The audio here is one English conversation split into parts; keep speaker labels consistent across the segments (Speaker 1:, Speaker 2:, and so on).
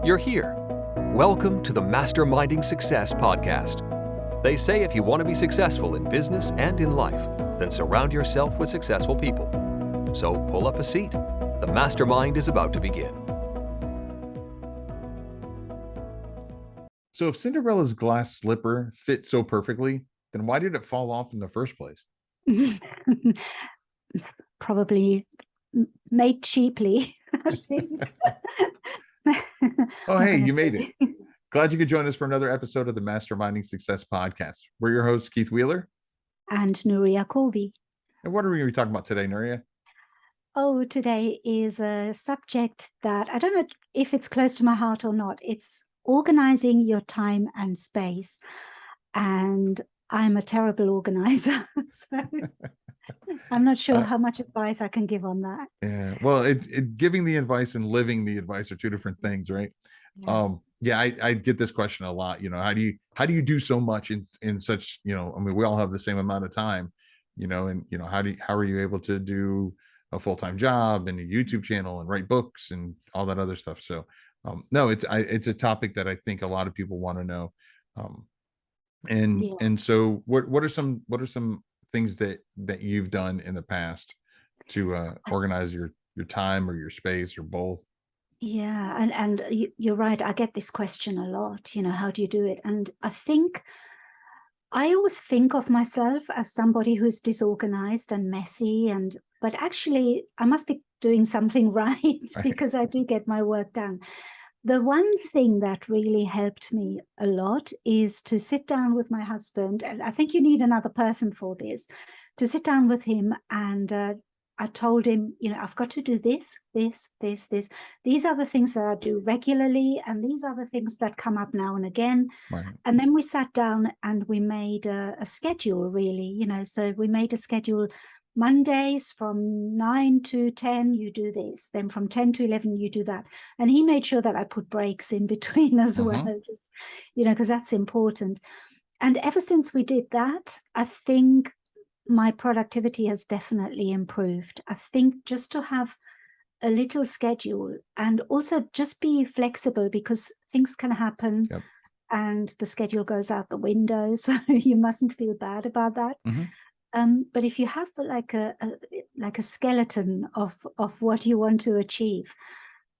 Speaker 1: You're here. Welcome to the Masterminding Success podcast. They say if you want to be successful in business and in life, then surround yourself with successful people. So pull up a seat. The mastermind is about to begin.
Speaker 2: So if Cinderella's glass slipper fit so perfectly, then why did it fall off in the first place?
Speaker 3: Probably made cheaply, I think.
Speaker 2: Oh, hey, you made it. Glad you could join us for another episode of the Masterminding Success podcast. We're your hosts, Keith Wheeler.
Speaker 3: And Nuria Corby.
Speaker 2: And what are we going to be talking about today, Nuria?
Speaker 3: Oh, today is a subject that I don't know if it's close to my heart or not. It's organizing your time and space. And I'm a terrible organizer. So I'm not sure how much advice I can give on that.
Speaker 2: Yeah, well, giving the advice and living the advice are two different things, right?
Speaker 3: Yeah.
Speaker 2: I get this question a lot. How do you do so much in such, I mean, we all have the same amount of time, and how are you able to do a full-time job and a YouTube channel and write books and all that other stuff? So no, it's a topic that I think a lot of people want to know. And so what are some things that you've done in the past to organize your time or your space or both?
Speaker 3: Yeah, and you're right. I get this question a lot, how do you do it? And I think I always think of myself as somebody who's disorganized and messy, but actually I must be doing something right because I do get my work done. The one thing that really helped me a lot is to sit down with my husband, and I think you need another person for this, to sit down with him and I told him, I've got to do this, this, this, this. These are the things that I do regularly, and these are the things that come up now and again.
Speaker 2: Right.
Speaker 3: And then we sat down and we made a schedule, really, So we made a schedule. Mondays from 9 to 10, you do this. Then from 10 to 11, you do that. And he made sure that I put breaks in between as well, just, because that's important. And ever since we did that, I think my productivity has definitely improved. I think just to have a little schedule and also just be flexible because things can happen and the schedule goes out the window. So you mustn't feel bad about that. But if you have like a skeleton of what you want to achieve,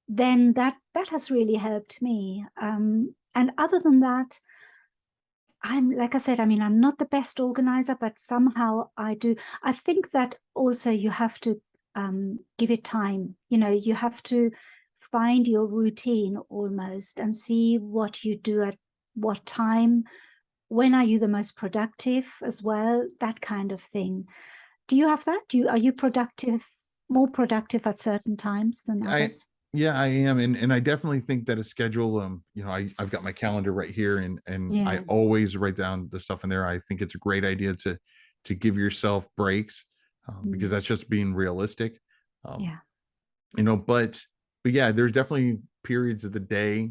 Speaker 3: then that has really helped me. And other than that, I'm not the best organizer, but somehow I do. I think that also you have to give it time. You have to find your routine almost and see what you do at what time. When are you the most productive as well? That kind of thing. Do you have that? Are you more productive at certain times than others?
Speaker 2: I am. And I definitely think that a schedule, I've got my calendar right here and I always write down the stuff in there. I think it's a great idea to give yourself breaks because that's just being realistic. But yeah, there's definitely periods of the day,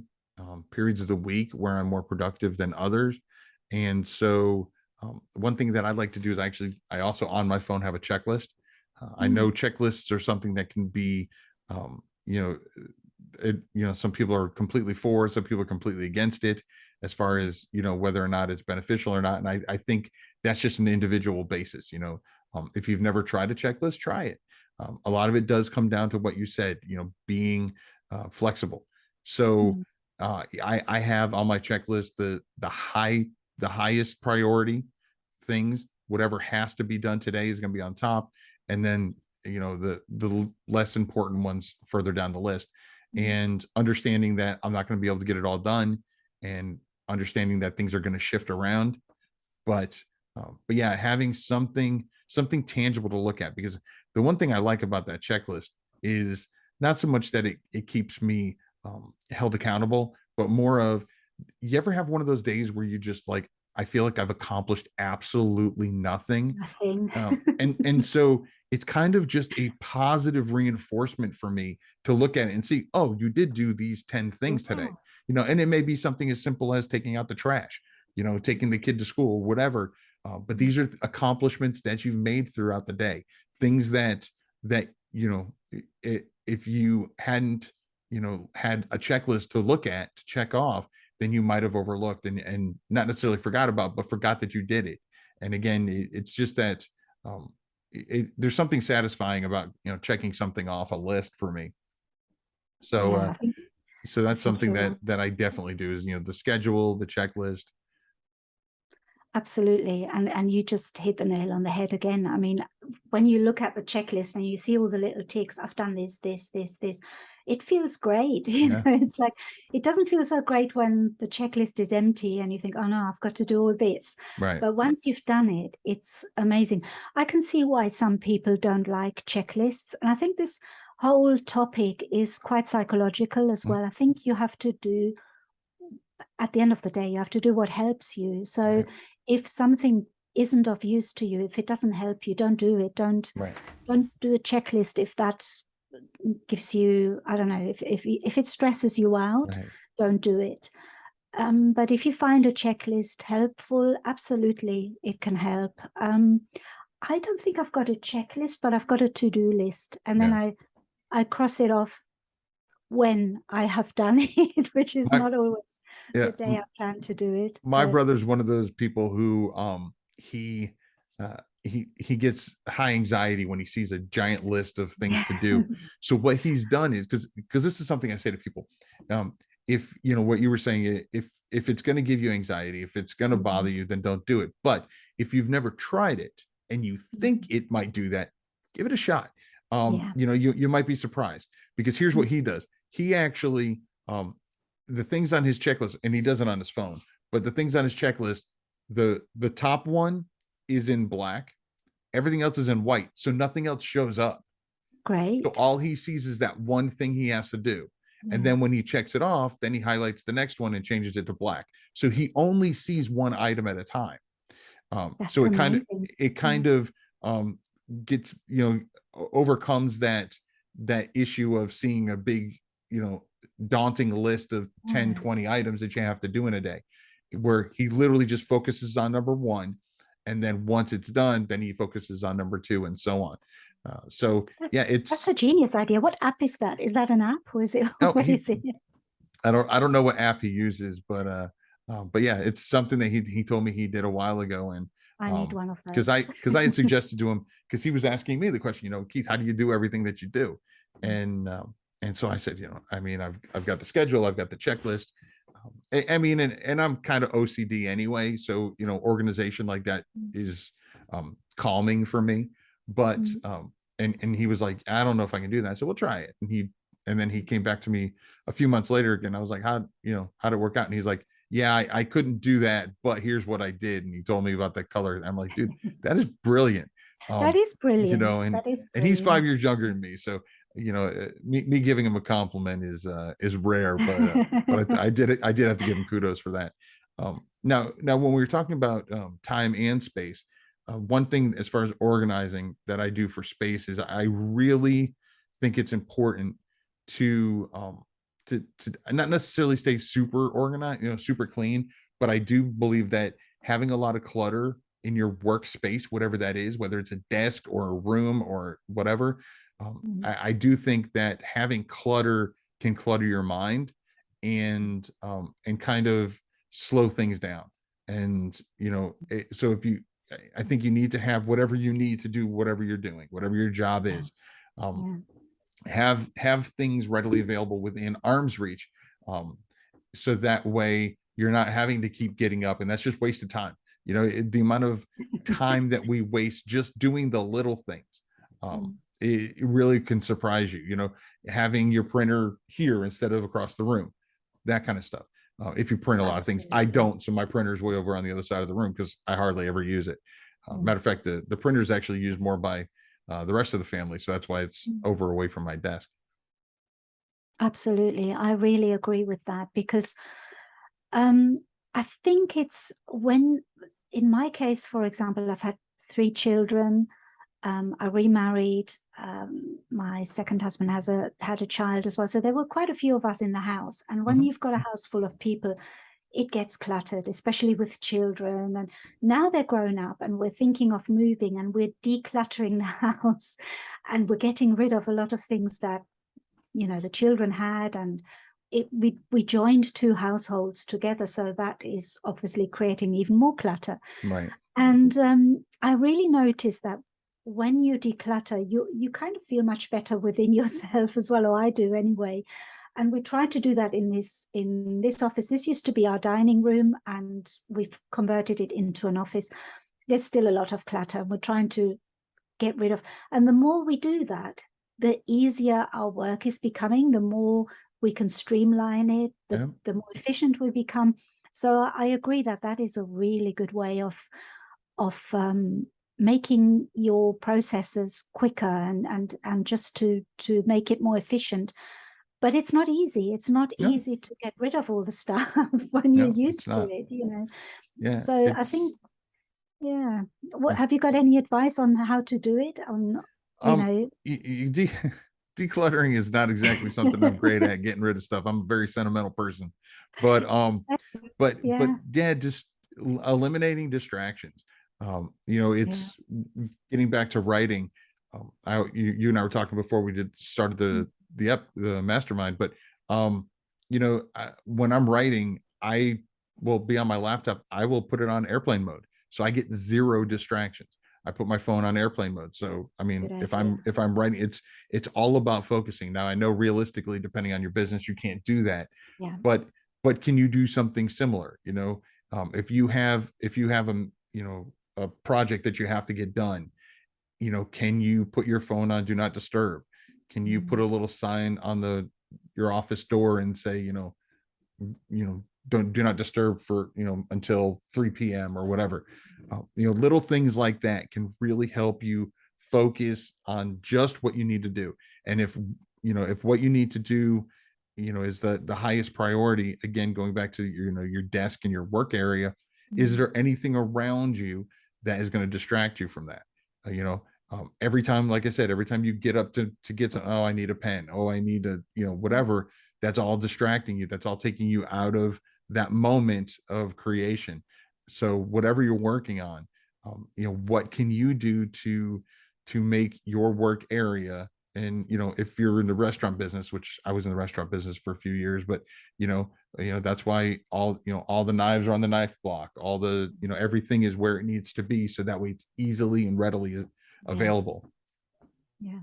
Speaker 2: periods of the week where I'm more productive than others. And so one thing that I like to do is I also on my phone have a checklist. I know checklists are something that can be, some people are completely for, some people are completely against it as far as, whether or not it's beneficial or not. And I think that's just an individual basis. If you've never tried a checklist, try it. A lot of it does come down to what you said, being flexible. So I have on my checklist the highest priority things. Whatever has to be done today is going to be on top, and then the less important ones further down the list. And understanding that I'm not going to be able to get it all done, and understanding that things are going to shift around, but yeah, having something tangible to look at, because the one thing I like about that checklist is not so much that it keeps me held accountable, but more of, you ever have one of those days where you just like, I feel like I've accomplished absolutely nothing. And so it's kind of just a positive reinforcement for me to look at it and see, oh, you did do these 10 things today, and it may be something as simple as taking out the trash, taking the kid to school, whatever. But these are accomplishments that you've made throughout the day, things that if you hadn't had a checklist to look at, to check off, then you might have overlooked and not necessarily forgot about, but forgot that you did it. And again, it's just that there's something satisfying about checking something off a list for me. So
Speaker 3: Yeah,
Speaker 2: so that's something
Speaker 3: you're right.
Speaker 2: that I definitely do is the schedule, the checklist.
Speaker 3: Absolutely. And you just hit the nail on the head again. I mean, when you look at the checklist and you see all the little ticks, I've done this, it feels great.
Speaker 2: Yeah.
Speaker 3: It's like, it doesn't feel so great when the checklist is empty and you think, oh no, I've got to do all this.
Speaker 2: Right.
Speaker 3: But once you've done it, it's amazing. I can see why some people don't like checklists. And I think this whole topic is quite psychological as well. I think you have to do, at the end of the day, you have to do what helps you. So
Speaker 2: Right.
Speaker 3: if something isn't of use to you, if it doesn't help you, don't do it. Don't do a checklist if that gives you, I don't know, if it stresses you out,
Speaker 2: Right.
Speaker 3: don't do it. But if you find a checklist helpful, absolutely, it can help. I don't think I've got a checklist, but I've got a to-do list, and then I cross it off when I have done it, which is not always the day I plan to do it.
Speaker 2: My brother's one of those people who he gets high anxiety when he sees a giant list of things to do. So what he's done is, because this is something I say to people, if what you were saying, if it's going to give you anxiety, if it's going to bother you, then don't do it. But if you've never tried it and you think it might do that, give it a shot. You might be surprised, because here's what he does. He actually the things on his checklist, and he does it on his phone, but the things on his checklist, the top one is in black, everything else is in white, so nothing else shows up.
Speaker 3: Great.
Speaker 2: So all he sees is that one thing he has to do. And then when he checks it off, then he highlights the next one and changes it to black. So he only sees one item at a time. So it kind of gets, overcomes that issue of seeing a big, daunting list of 10, 20 items that you have to do in a day, where he literally just focuses on number one. And then once it's done, then he focuses on number two, and so on. That's
Speaker 3: a genius idea. What app is that? Is that an app, or is it? What is it?
Speaker 2: I don't know what app he uses, but yeah, it's something that he told me he did a while ago, and
Speaker 3: I need one of those.
Speaker 2: because I had suggested to him, because he was asking me the question, Keith, how do you do everything that you do? And so I said, I mean, I've got the schedule, I've got the checklist. I mean, and I'm kind of OCD anyway, so organization like that is calming for me. But and he was like, I don't know if I can do that. I said, well, try it. And then he came back to me a few months later again. I was like, how'd it work out? And he's like, yeah, I couldn't do that, but here's what I did. And he told me about the color. I'm like, dude, that is brilliant.
Speaker 3: That is brilliant.
Speaker 2: And he's 5 years younger than me, so me giving him a compliment is rare, but I did have to give him kudos for that. Now when we were talking about time and space, one thing as far as organizing that I do for space is I really think it's important to not necessarily stay super organized, super clean, but I do believe that having a lot of clutter in your workspace, whatever that is, whether it's a desk or a room or whatever, I do think that having clutter can clutter your mind and kind of slow things down. And so I think you need to have whatever you need to do whatever you're doing, whatever your job is. Have things readily available within arm's reach, so that way you're not having to keep getting up, and that's just wasted time. The amount of time that we waste just doing the little things, it really can surprise you. Having your printer here instead of across the room, that kind of stuff. If you print a lot of things, I don't, so my printer is way over on the other side of the room because I hardly ever use it. Matter of fact, the printer is actually used more by the rest of the family, so that's why it's over away from my desk.
Speaker 3: Absolutely, I really agree with that, because I think it's when, in my case, for example, I've had 3 children. I remarried. My second husband had a child as well, so there were quite a few of us in the house. And when you've got a house full of people, it gets cluttered, especially with children. And now they're grown up and we're thinking of moving, and we're decluttering the house, and we're getting rid of a lot of things that the children had, and we joined two households together, so that is obviously creating even more clutter.
Speaker 2: Right.
Speaker 3: And I really noticed that when you declutter, you kind of feel much better within yourself as well, or I do anyway. And we try to do that in this office. This used to be our dining room, and we've converted it into an office. There's still a lot of clutter, and we're trying to get rid of. And the more we do that, the easier our work is becoming, the more we can streamline it, the more efficient we become. So I agree that is a really good way of making your processes quicker and just to make it more efficient. But it's not easy. It's not easy to get rid of all the stuff when you're used to it,
Speaker 2: Yeah.
Speaker 3: So I think, what have you got any advice on how to do it?
Speaker 2: Decluttering is not exactly something I'm great at, getting rid of stuff. I'm a very sentimental person, but just eliminating distractions. It's getting back to writing. You and I were talking before we started the mastermind, but when I'm writing, I will be on my laptop. I will put it on airplane mode, so I get zero distractions. I put my phone on airplane mode. So, I mean, if I'm writing, it's all about focusing. Now, I know realistically, depending on your business, you can't do that, but can you do something similar? If you have a project that you have to get done, can you put your phone on do not disturb? Can you put a little sign on your office door and say, do not disturb for, until 3 p.m. or whatever. Little things like that can really help you focus on just what you need to do. And if what you need to do, is the highest priority, again, going back to your desk and your work area, is there anything around you that is going to distract you from that? Every time, like I said, every time you get up to get some, I need a pen, I need a, whatever, that's all distracting you. That's all taking you out of that moment of creation. So whatever you're working on, what can you do to make your work area? And, if you're in the restaurant business, which I was in the restaurant business for a few years, but, that's why all the knives are on the knife block, all the, everything is where it needs to be. So that way it's easily and readily available.
Speaker 3: Yeah,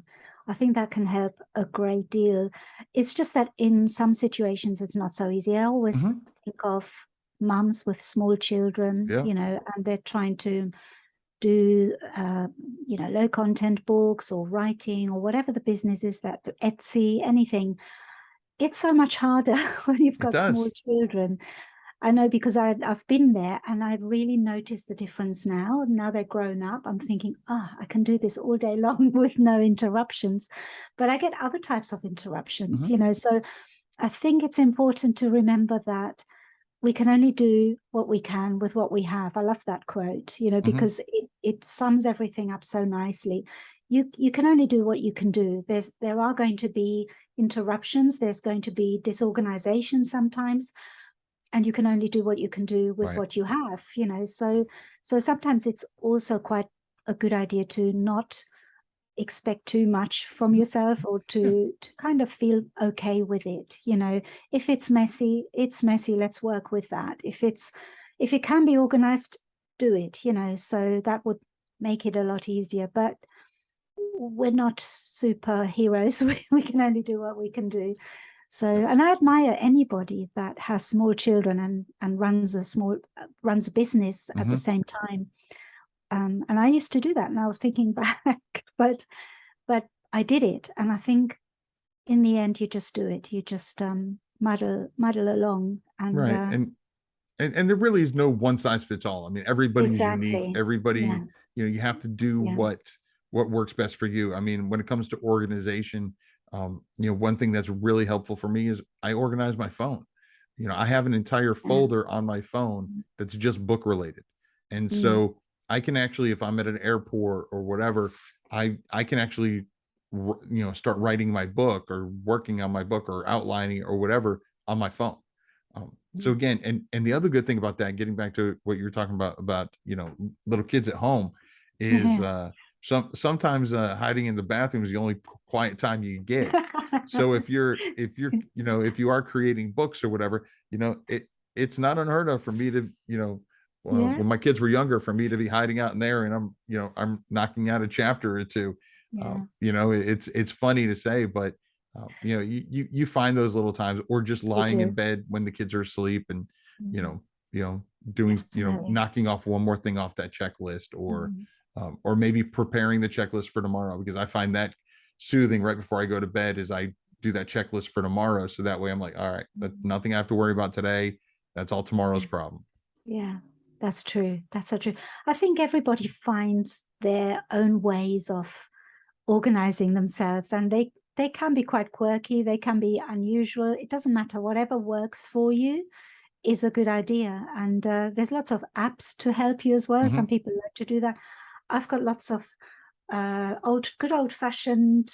Speaker 3: I think that can help a great deal. It's just that in some situations, it's not so easy. I always think of mums with small children, and they're trying to do, low content books or writing or whatever the business is, that Etsy, anything. It's so much harder when you've got small children. I know, because I've been there, and I've really noticed the difference now. Now they're grown up, I'm thinking, I can do this all day long with no interruptions. But I get other types of interruptions, so I think it's important to remember that we can only do what we can with what we have. I love that quote, because it sums everything up so nicely. You can only do what you can do. There are going to be interruptions. There's going to be disorganization sometimes. And you can only do what you can do with what you have, So sometimes it's also quite a good idea to not expect too much from yourself, or to kind of feel okay with it. If it's messy, it's messy. Let's work with that. If it can be organized, do it, so that would make it a lot easier. But we're not superheroes. We can only do what we can do. So, and I admire anybody that has small children and runs a business at the same time. And I used to do that. Now thinking back, but I did it, and I think in the end you just do it. You just muddle along, and
Speaker 2: and there really is no one size fits all. I mean, everybody's unique. Everybody, you have to do what works best for you. I mean, when it comes to organization, one thing that's really helpful for me is I organize my phone. I have an entire folder on my phone that's just book related. And so I can actually, if I'm at an airport or whatever, I can actually, start writing my book or working on my book or outlining or whatever on my phone. So again, and the other good thing about that, getting back to what you were talking about, little kids at home, is sometimes hiding in the bathroom is the only quiet time you get. So if you are creating books or whatever, it's not unheard of for me to,
Speaker 3: Yeah.
Speaker 2: when my kids were younger, for me to be hiding out in there and I'm knocking out a chapter or two.
Speaker 3: Yeah.
Speaker 2: It's funny to say, but you find those little times, or just lying in bed when the kids are asleep and, doing,
Speaker 3: Definitely.
Speaker 2: knocking off one more thing off that checklist,
Speaker 3: Mm.
Speaker 2: or maybe preparing the checklist for tomorrow, because I find that soothing right before I go to bed, is I do that checklist for tomorrow. So that way I'm like, all right, nothing I have to worry about today. That's all tomorrow's problem.
Speaker 3: Yeah, that's true. That's so true. I think everybody finds their own ways of organizing themselves, and they can be quite quirky, they can be unusual. It doesn't matter. Whatever works for you is a good idea. And there's lots of apps to help you as well.
Speaker 2: Mhm.
Speaker 3: Some people like to do that. I've got lots of good old-fashioned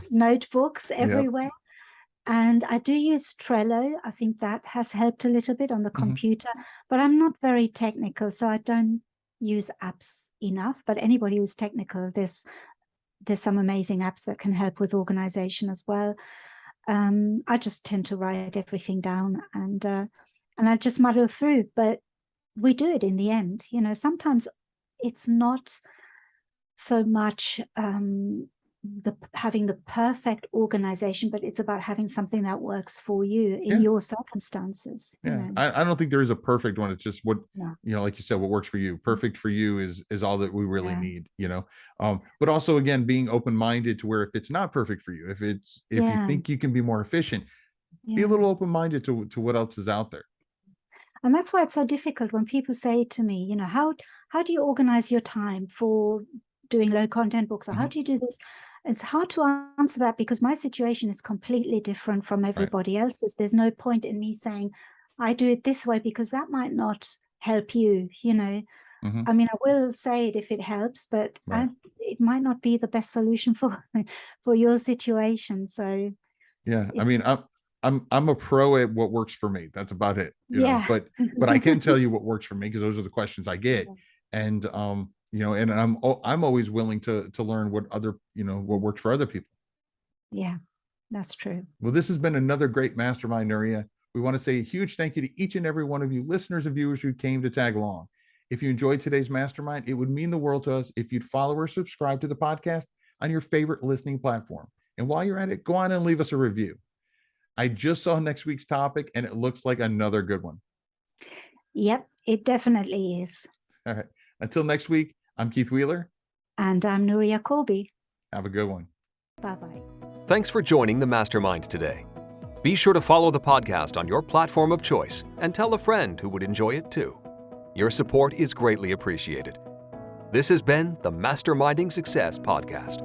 Speaker 3: notebooks
Speaker 2: Yep.
Speaker 3: everywhere. And I do use Trello. I think that has helped a little bit on the
Speaker 2: Mhm.
Speaker 3: computer, but I'm not very technical, so I don't use apps enough. But anybody who's technical, there's some amazing apps that can help with organization as well. I just tend to write everything down, and I just muddle through, but we do it in the end. Sometimes it's not so much having the perfect organization, but it's about having something that works for you in
Speaker 2: Yeah.
Speaker 3: your circumstances.
Speaker 2: Yeah. I don't think there is a perfect one. It's just what,
Speaker 3: No.
Speaker 2: like you said, what works for you. Perfect for you is all that we really
Speaker 3: Yeah.
Speaker 2: need, but also, again, being open-minded to where, if it's not perfect for you, if you
Speaker 3: Yeah.
Speaker 2: think you can be more efficient, be a
Speaker 3: Yeah.
Speaker 2: little open-minded to what else is out there.
Speaker 3: And that's why it's so difficult when people say to me, how do you organize your time for doing low content books, or how
Speaker 2: Mhm.
Speaker 3: do you do this? It's hard to answer that because my situation is completely different from
Speaker 2: Right.
Speaker 3: everybody else's. There's no point in me saying I do it this way, because that might not help you.
Speaker 2: Mhm.
Speaker 3: I mean, I will say it if it helps, but
Speaker 2: Right.
Speaker 3: it might not be the best solution for your situation. So
Speaker 2: Yeah. I mean,
Speaker 3: it's
Speaker 2: I'm a pro at what works for me. That's about it,
Speaker 3: yeah.
Speaker 2: but I can tell you what works for me, because those are the questions I get. And and I'm always willing to learn what other, what works for other people.
Speaker 3: Yeah, that's true.
Speaker 2: Well, this has been another great mastermind, Nuria. We want to say a huge thank you to each and every one of you listeners and viewers who came to tag along. If you enjoyed today's mastermind, it would mean the world to us if you'd follow or subscribe to the podcast on your favorite listening platform. And while you're at it, go on and leave us a review. I just saw next week's topic, and it looks like another good one.
Speaker 3: Yep, it definitely is.
Speaker 2: All right. Until next week, I'm Keith Wheeler.
Speaker 3: And I'm Nuria Colby.
Speaker 2: Have a good one.
Speaker 3: Bye-bye.
Speaker 1: Thanks for joining the Mastermind today. Be sure to follow the podcast on your platform of choice and tell a friend who would enjoy it too. Your support is greatly appreciated. This has been the Masterminding Success Podcast.